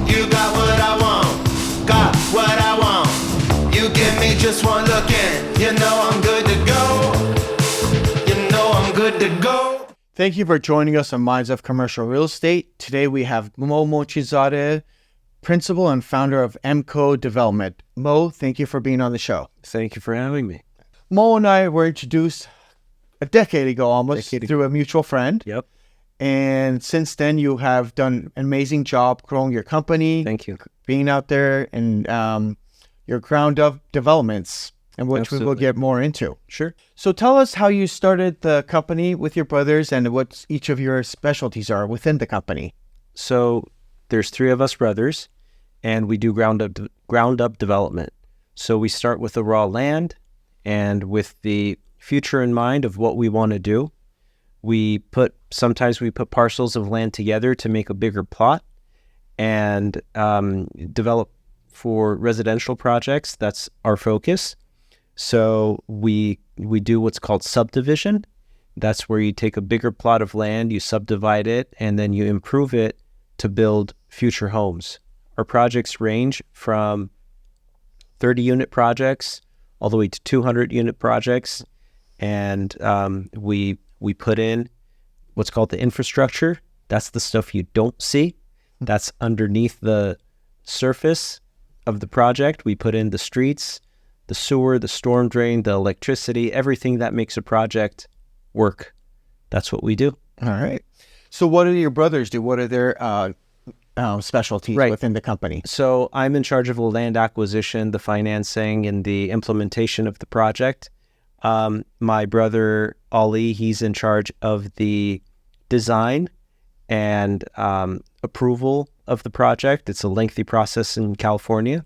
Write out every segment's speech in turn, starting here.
You got what I want, got what I want. You give me just one look and you know I'm good to go. You know I'm good to go. Thank you for joining us on Minds of Commercial Real Estate. Today we have Mo Mochizadeh, principal and founder of MOCRE Development. Mo, thank you for being on the show. Thank you for having me. Mo and I were introduced a decade ago almost through a mutual friend. Yep. And since then, you have done an amazing job growing your company. Thank you. Being out there and your ground up developments, and which we will get more into. Sure. So tell us how you started the company with your brothers and what each of your specialties are within the company. So there's three of us brothers, and we do ground up development. So we start with the raw land, and with the future in mind of what we want to do, sometimes we put parcels of land together to make a bigger plot and develop for residential projects. That's our focus. So we do what's called subdivision. That's where you take a bigger plot of land, you subdivide it, and then you improve it to build future homes. Our projects range from 30-unit projects all the way to 200-unit projects. And we put in what's called the infrastructure. That's the stuff you don't see. That's underneath the surface of the project. We put in the streets, the sewer, the storm drain, the electricity, everything that makes a project work. That's what we do. All right. So what do your brothers do? What are their specialties within the company? So I'm in charge of the land acquisition, the financing, and the implementation of the project. My brother, Ali, he's in charge of the design and approval of the project. It's a lengthy process in California.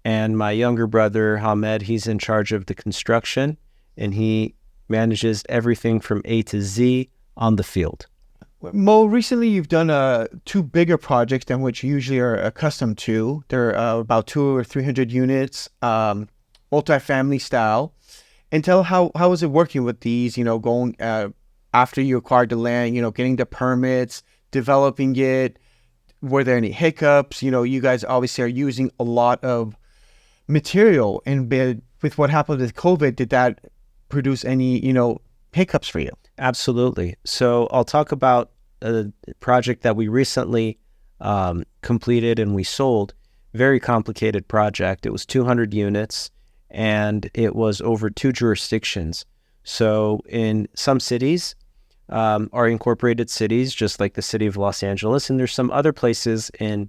And my younger brother, Hamed, he's in charge of the construction, and he manages everything from A to Z on the field. Mo, recently you've done two bigger projects than which you usually are accustomed to. They're about 200 or 300 units, multifamily style. And tell how is it working with these, going after you acquired the land, getting the permits, developing it. Were there any hiccups? You guys obviously are using a lot of material, and with what happened with COVID, did that produce any, hiccups for you? Absolutely. So I'll talk about a project that we recently completed and we sold. Very complicated project. It was 200 units. And it was over 2 jurisdictions. So in some cities are incorporated cities, just like the city of Los Angeles, and there's some other places in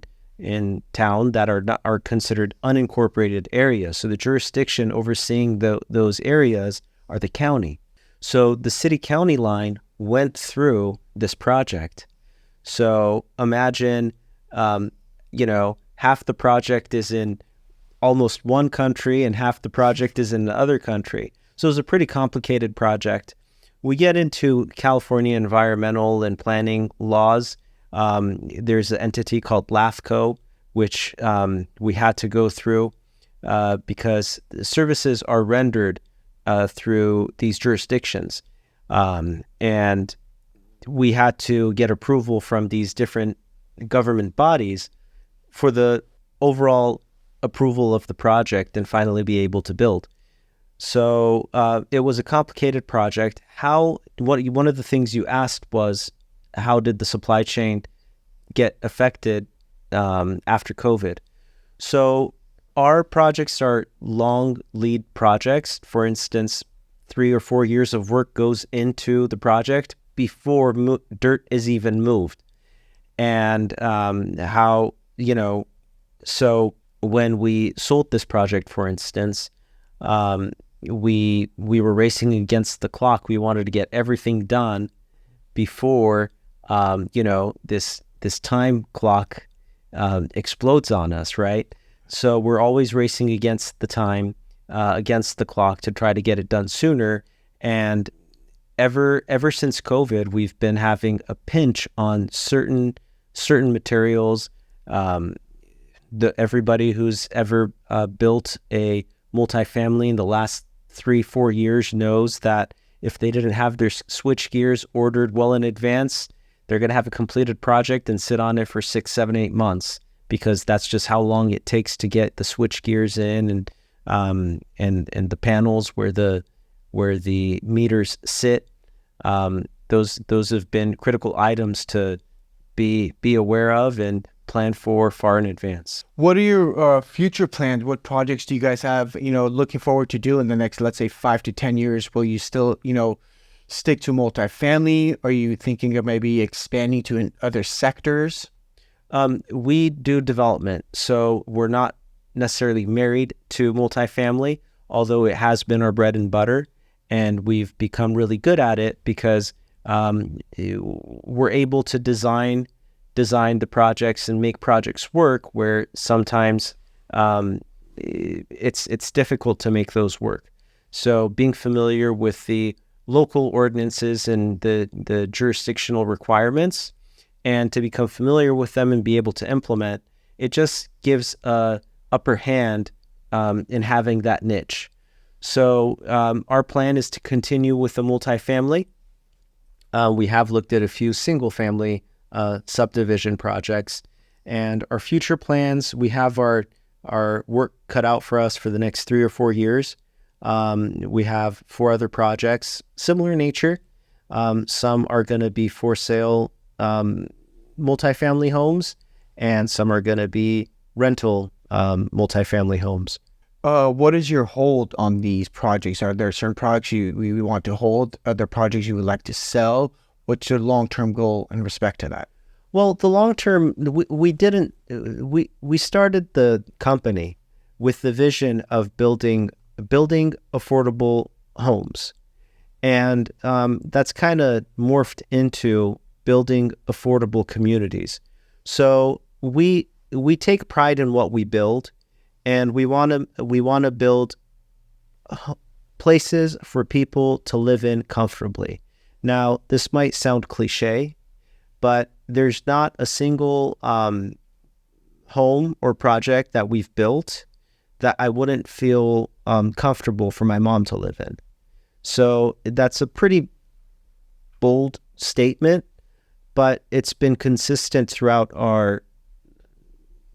town that are considered unincorporated areas. So the jurisdiction overseeing those areas are the county. So the city-county line went through this project. So imagine, half the project is in almost one country and half the project is in the other country. So it's a pretty complicated project. We get into California environmental and planning laws. There's an entity called LAFCO, which we had to go through because services are rendered through these jurisdictions. And we had to get approval from these different government bodies for the overall approval of the project and finally be able to build. So it was a complicated project. One of the things you asked was, how did the supply chain get affected after COVID? So our projects are long lead projects. For instance, 3 or 4 years of work goes into the project before dirt is even moved. And so when we sold this project, for instance, we were racing against the clock. We wanted to get everything done before this time clock explodes on us, right? So we're always racing against the time, against the clock to try to get it done sooner. And ever since COVID, we've been having a pinch on certain materials. Everybody who's ever built a multifamily in the last 3-4 years knows that if they didn't have their switch gears ordered well in advance, they're going to have a completed project and sit on it for 6, 7, 8 months because that's just how long it takes to get the switch gears in and the panels where the meters sit. Those have been critical items to be aware of and plan for far in advance. What are your future plans? What projects do you guys have, looking forward to do in the next, let's say, 5 to 10 years? Will you still, stick to multifamily? Are you thinking of maybe expanding to other sectors? We do development, so we're not necessarily married to multifamily, although it has been our bread and butter, and we've become really good at it because we're able to design the projects and make projects work where sometimes it's difficult to make those work. So being familiar with the local ordinances and the jurisdictional requirements, and to become familiar with them and be able to implement, it just gives a upper hand in having that niche. So our plan is to continue with the multifamily. We have looked at a few single family subdivision projects, and our future plans, we have our work cut out for us for the next 3 or 4 years. We have 4 other projects, similar nature. Some are going to be for sale multifamily homes, and some are going to be rental multifamily homes. What is your hold on these projects? Are there certain projects you want to hold? Are there projects you would like to sell? What's your long-term goal in respect to that? Well, the long-term, we started the company with the vision of building affordable homes. And that's kind of morphed into building affordable communities. So we take pride in what we build, and we want to build places for people to live in comfortably. Now, this might sound cliche, but there's not a single home or project that we've built that I wouldn't feel comfortable for my mom to live in. So that's a pretty bold statement, but it's been consistent throughout our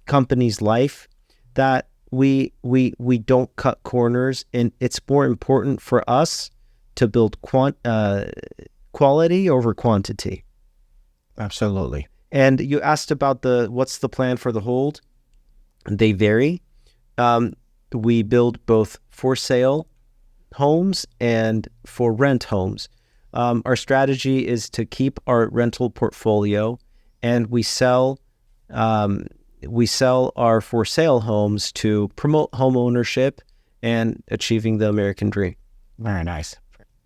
company's life that we don't cut corners, and it's more important for us to build quality over quantity. Absolutely. And you asked about what's the plan for the hold. They vary. We build both for sale homes and for rent homes. Our strategy is to keep our rental portfolio, and we sell our for sale homes to promote home ownership and achieving the American dream. Very nice.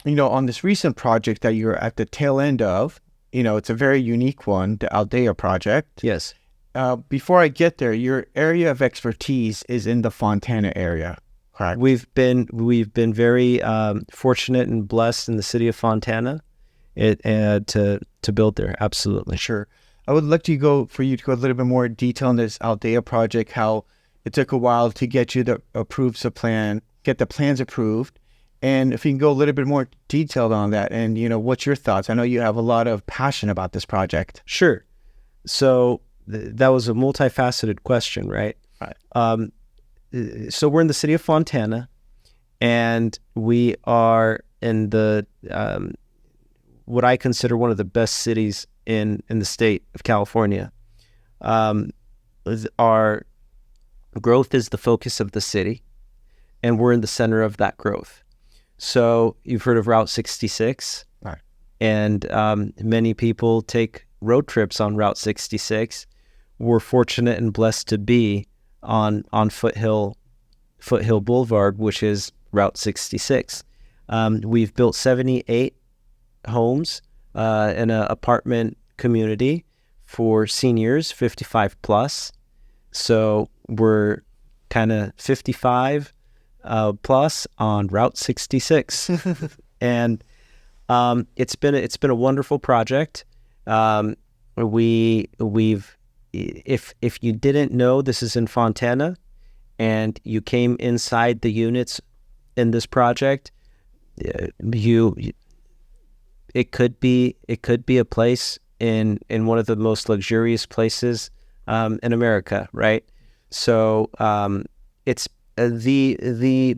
On this recent project that you're at the tail end of, it's a very unique one, the Aldea project. Yes. Before I get there, your area of expertise is in the Fontana area, correct? We've been very fortunate and blessed in the city of Fontana to build there. Absolutely. Sure. I would like for you to go a little bit more detail on this Aldea project, how it took a while to get you get the plans approved. And if you can go a little bit more detailed on that, and, what's your thoughts? I know you have a lot of passion about this project. Sure. So that was a multifaceted question, right? Right. So we're in the city of Fontana, and we are in the what I consider one of the best cities in the state of California. Our growth is the focus of the city, and we're in the center of that growth. So you've heard of Route 66, right? And many people take road trips on Route 66. We're fortunate and blessed to be on Foothill Boulevard, which is Route 66. We've built 78 homes in an apartment community for seniors 55 plus. So we're kind of 55 plus on Route 66. And it's been a wonderful project. If you didn't know, this is in Fontana, and you came inside the units in this project, it could be a place in one of the most luxurious places in America, right? So it's the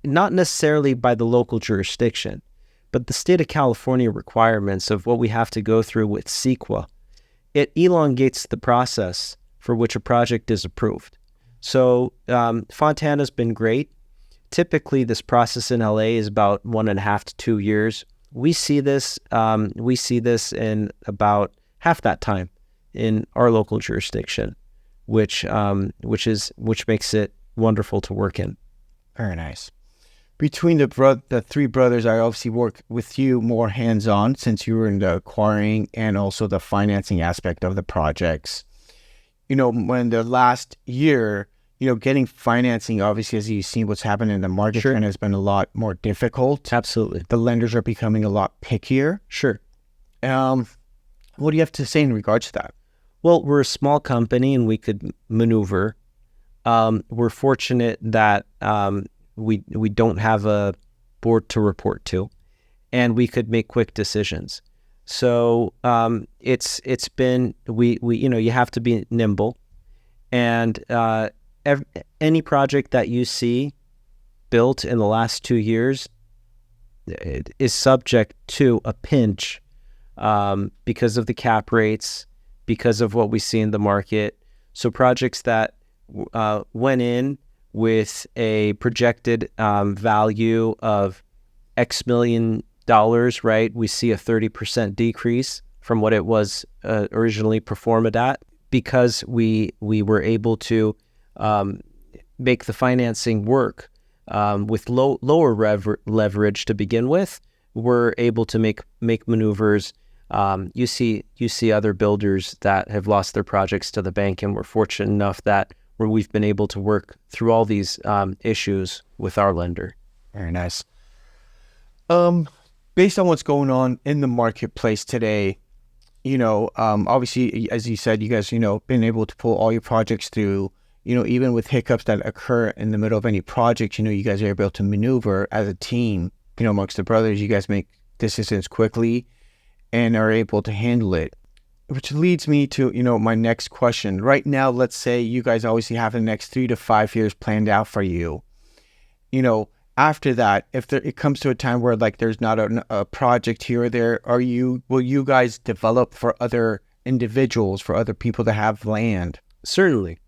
not necessarily by the local jurisdiction, but the state of California requirements of what we have to go through with CEQA. It elongates the process for which a project is approved. So Fontana's been great. Typically, this process in LA is about 1.5 to 2 years. We see this in about half that time in our local jurisdiction, which makes it wonderful to work in. Very nice. Between the three brothers, I obviously work with you more hands-on since you were in the acquiring and also the financing aspect of the projects. When the last year, getting financing, obviously, as you've seen what's happened in the market Sure. trend has been a lot more difficult. Absolutely. The lenders are becoming a lot pickier. Sure. What do you have to say in regards to that? Well, we're a small company and we could maneuver. We're fortunate that we don't have a board to report to, and we could make quick decisions. So it's been we you have to be nimble, and any project that you see built in the last 2 years is subject to a pinch because of the cap rates, because of what we see in the market. So projects that went in with a projected value of X million dollars, right? We see a 30% decrease from what it was originally performed at, because we were able to make the financing work with lower leverage to begin with. We're able to make maneuvers. You see other builders that have lost their projects to the bank, and we're fortunate enough that we've been able to work through all these issues with our lender. Very nice. Based on what's going on in the marketplace today, obviously, as you said, you guys, been able to pull all your projects through, even with hiccups that occur in the middle of any project, you guys are able to maneuver as a team, amongst the brothers. You guys make decisions quickly and are able to handle it. Which leads me to, my next question. Right now, let's say you guys obviously have the next 3 to 5 years planned out for you. After that, if it comes to a time where there's not a project here or there, will you guys develop for other individuals, for other people that have land? Certainly.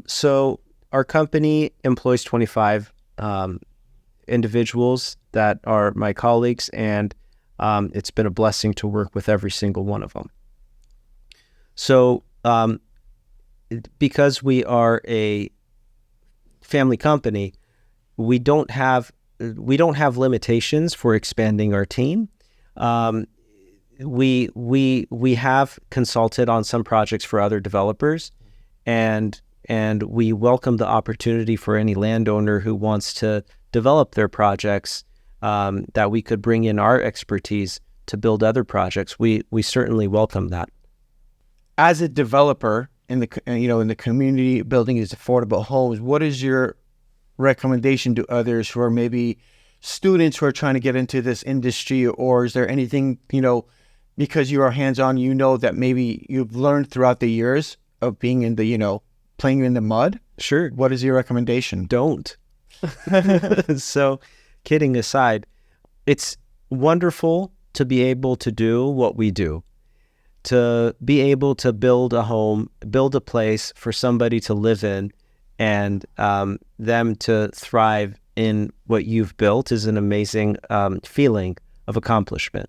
So our company employs 25 individuals that are my colleagues, and it's been a blessing to work with every single one of them. So because we are a family company, we don't have limitations for expanding our team. We have consulted on some projects for other developers, and we welcome the opportunity for any landowner who wants to develop their projects, that we could bring in our expertise to build other projects. We certainly welcome that. As a developer in the community building these affordable homes, what is your recommendation to others who are maybe students who are trying to get into this industry? Or is there anything, because you are hands-on, that maybe you've learned throughout the years of being in the, playing in the mud? Sure. What is your recommendation? Don't. So, kidding aside, it's wonderful to be able to do what we do, to be able to build a home, build a place for somebody to live in, and them to thrive in what you've built is an amazing feeling of accomplishment.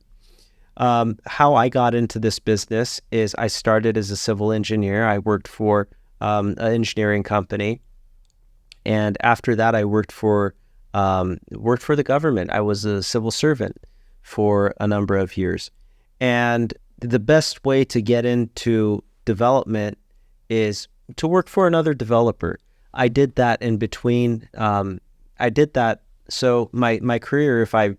How I got into this business is I started as a civil engineer. I worked for an engineering company, and after that, I worked for the government. I was a civil servant for a number of years, and the best way to get into development is to work for another developer. I did that in between. So my career, if I,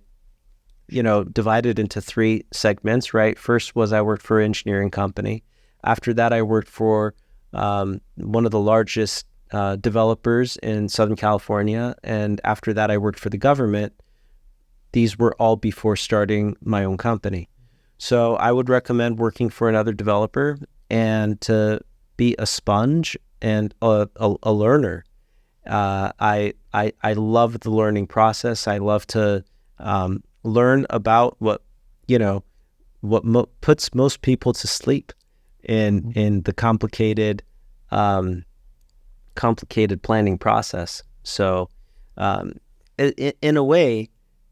divided into 3 segments, right? First was I worked for an engineering company. After that, I worked for one of the largest developers in Southern California. And after that, I worked for the government. These were all before starting my own company. So I would recommend working for another developer. and to be a sponge and a learner. I love the learning process. I love to learn about what puts most people to sleep in the complicated planning process. So in a way,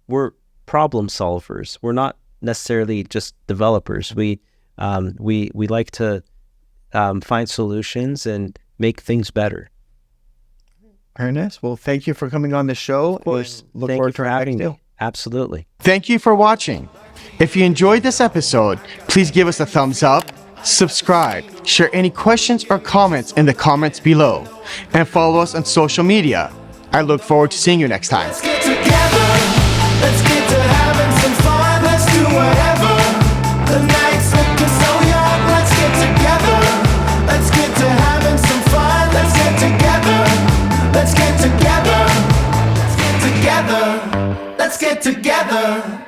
we're problem solvers. We're not necessarily just developers. We like to find solutions and make things better. Very nice. Well, thank you for coming on the show. Look Thank forward you for to having you. me. Absolutely. Thank you for watching. If you enjoyed this episode, please give us a thumbs up, subscribe, share any questions or comments in the comments below, and follow us on social media. I look forward to seeing you next time. Let's get together. Let's get to having some fun. Let's do whatever. The night's looking so young. Let's get together. Let's get to having some fun. Let's get together. Let's get together. Let's get together. Let's get together.